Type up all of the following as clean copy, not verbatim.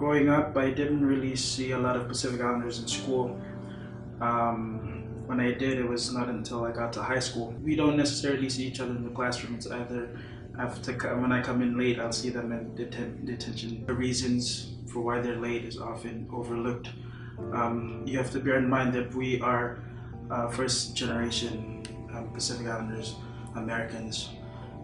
Growing up, I didn't really see a lot of Pacific Islanders in school. When I did, it was not until I got to high school. We don't necessarily see each other in the classrooms either. When I come in late, I'll see them in detention. The reasons for why they're late is often overlooked. You have to bear in mind that we are first generation Pacific Islanders, Americans,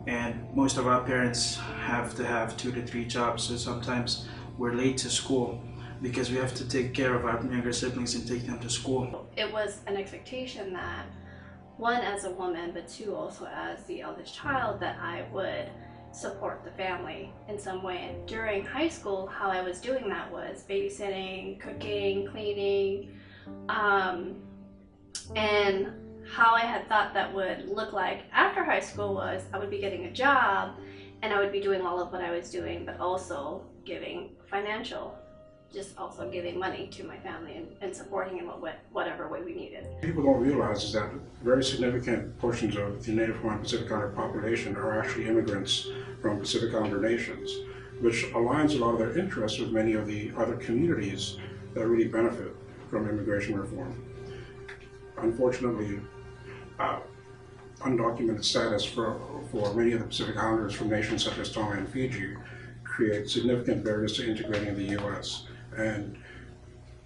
and most of our parents have to have 2 to 3 jobs, so sometimes we're late to school because we have to take care of our younger siblings and take them to school. It was an expectation that, one, as a woman, but two, also as the eldest child, that I would support the family in some way. And during high school, how I was doing that was babysitting, cooking, cleaning, and how I had thought that would look like after high school was I would be getting a job and I would be doing all of what I was doing, but also giving also giving money to my family and supporting in whatever way we needed. People don't realize is that very significant portions of the Native Hawaiian Pacific Islander population are actually immigrants from Pacific Islander nations, which aligns a lot of their interests with many of the other communities that really benefit from immigration reform. Unfortunately, undocumented status for many of the Pacific Islanders from nations such as Tonga and Fiji create significant barriers to integrating in the U.S. And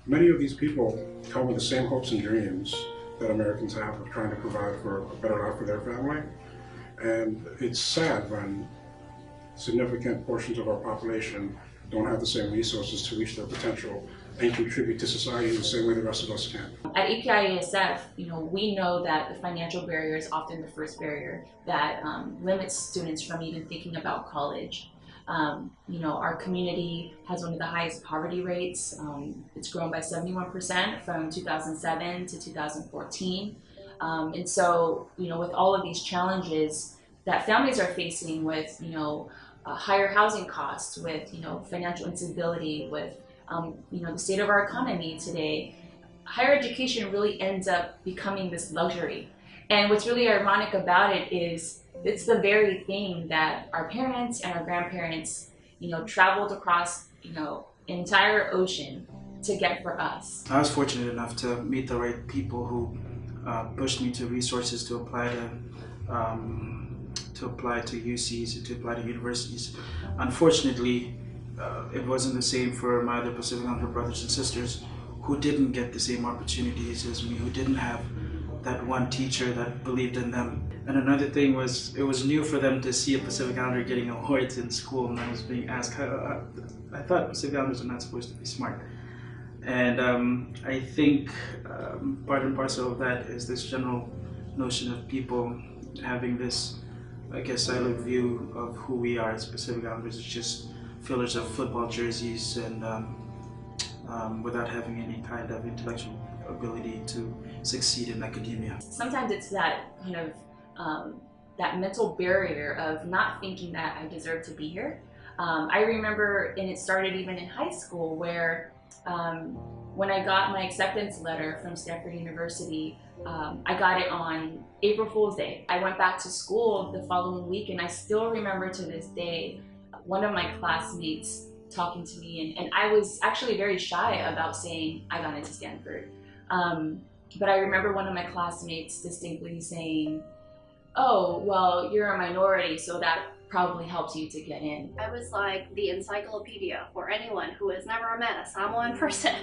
many of these people come with the same hopes and dreams that Americans have of trying to provide for a better life for their family. And it's sad when significant portions of our population don't have the same resources to reach their potential and contribute to society in the same way the rest of us can. At API-ASF, we know that the financial barrier is often the first barrier that limits students from even thinking about college. Our community has one of the highest poverty rates. It's grown by 71% from 2007 to 2014. And so, with all of these challenges that families are facing with, higher housing costs, with, financial instability, with, the state of our economy today, higher education really ends up becoming this luxury. And what's really ironic about it is it's the very thing that our parents and our grandparents, traveled across, an entire ocean to get for us. I was fortunate enough to meet the right people who pushed me to resources to apply to UCs and to apply to universities. Unfortunately, it wasn't the same for my other Pacific Islander brothers and sisters who didn't get the same opportunities as me, who didn't have that one teacher that believed in them. And another thing was, it was new for them to see a Pacific Islander getting awards in school, and I was being asked, I thought Pacific Islanders are not supposed to be smart. And I think part and parcel of that is this general notion of people having this, siloed view of who we are as Pacific Islanders. It's just fillers of football jerseys and without having any kind of intellectual ability to succeed in academia. Sometimes it's that kind of that mental barrier of not thinking that I deserve to be here. I remember, and it started even in high school, where when I got my acceptance letter from Stanford University, I got it on April Fool's Day. I went back to school the following week, and I still remember to this day one of my classmates talking to me, and I was actually very shy about saying I got into Stanford. But I remember one of my classmates distinctly saying, "Oh, well, you're a minority, so that probably helps you to get in." I was like the encyclopedia for anyone who has never met a Samoan person.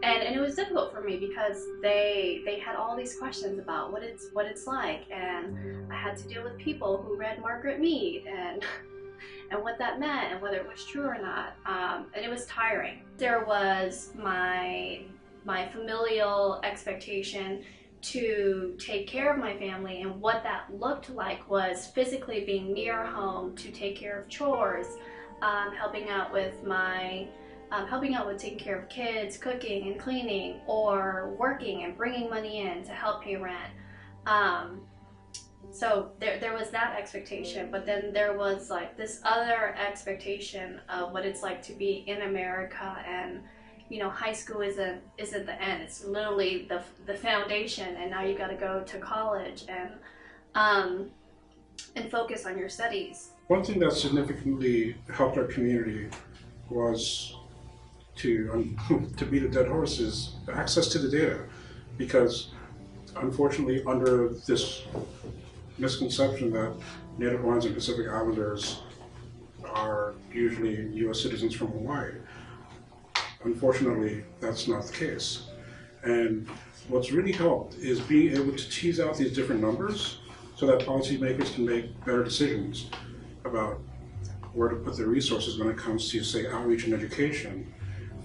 And it was difficult for me because they had all these questions about what it's like, and I had to deal with people who read Margaret Mead and what that meant and whether it was true or not, and it was tiring. There was my familial expectation to take care of my family, and what that looked like was physically being near home to take care of chores, helping out with taking care of kids, cooking and cleaning, or working and bringing money in to help pay rent. So there was that expectation, but then there was like this other expectation of what it's like to be in America, and high school isn't the end. It's literally the foundation, and now you got to go to college and focus on your studies. One thing that significantly helped our community was to beat a dead horse is access to the data, because unfortunately, under this misconception that Native Hawaiians and Pacific Islanders are usually U.S. citizens from Hawaii, unfortunately, that's not the case. And what's really helped is being able to tease out these different numbers so that policymakers can make better decisions about where to put their resources when it comes to, say, outreach and education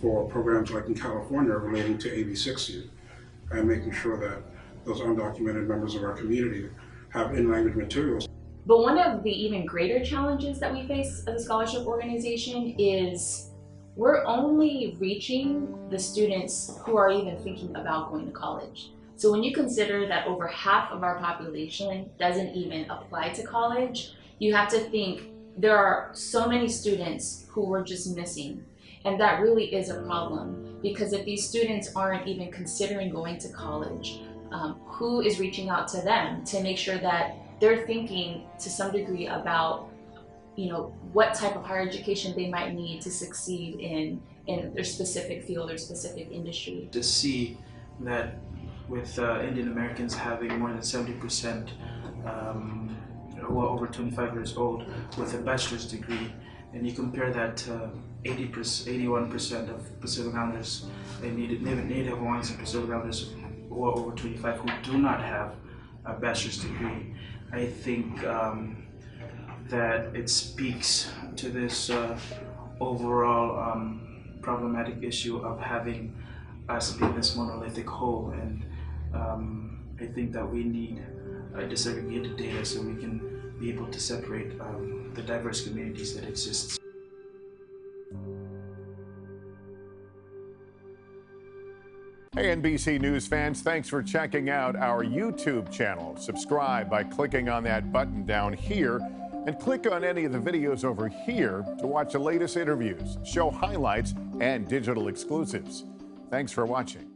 for programs like in California relating to AB 60, and making sure that those undocumented members of our community have in-language materials. But one of the even greater challenges that we face as a scholarship organization is we're only reaching the students who are even thinking about going to college. So when you consider that over half of our population doesn't even apply to college, you have to think there are so many students who we're just missing. And that really is a problem, because if these students aren't even considering going to college, who is reaching out to them to make sure that they're thinking to some degree about, what type of higher education they might need to succeed in their specific field or specific industry. To see that with Indian Americans having more than 70%, over 25 years old, with a bachelor's degree, and you compare that to 81% of Pacific Islanders and Native Hawaiians and Pacific Islanders who are over 25 who do not have a bachelor's degree, I think that it speaks to this overall problematic issue of having us be this monolithic whole, and I think that we need disaggregated data so we can be able to separate the diverse communities that exist. Hey NBC News fans, thanks for checking out our YouTube channel. Subscribe by clicking on that button down here, and click on any of the videos over here to watch the latest interviews, show highlights, and digital exclusives. Thanks for watching.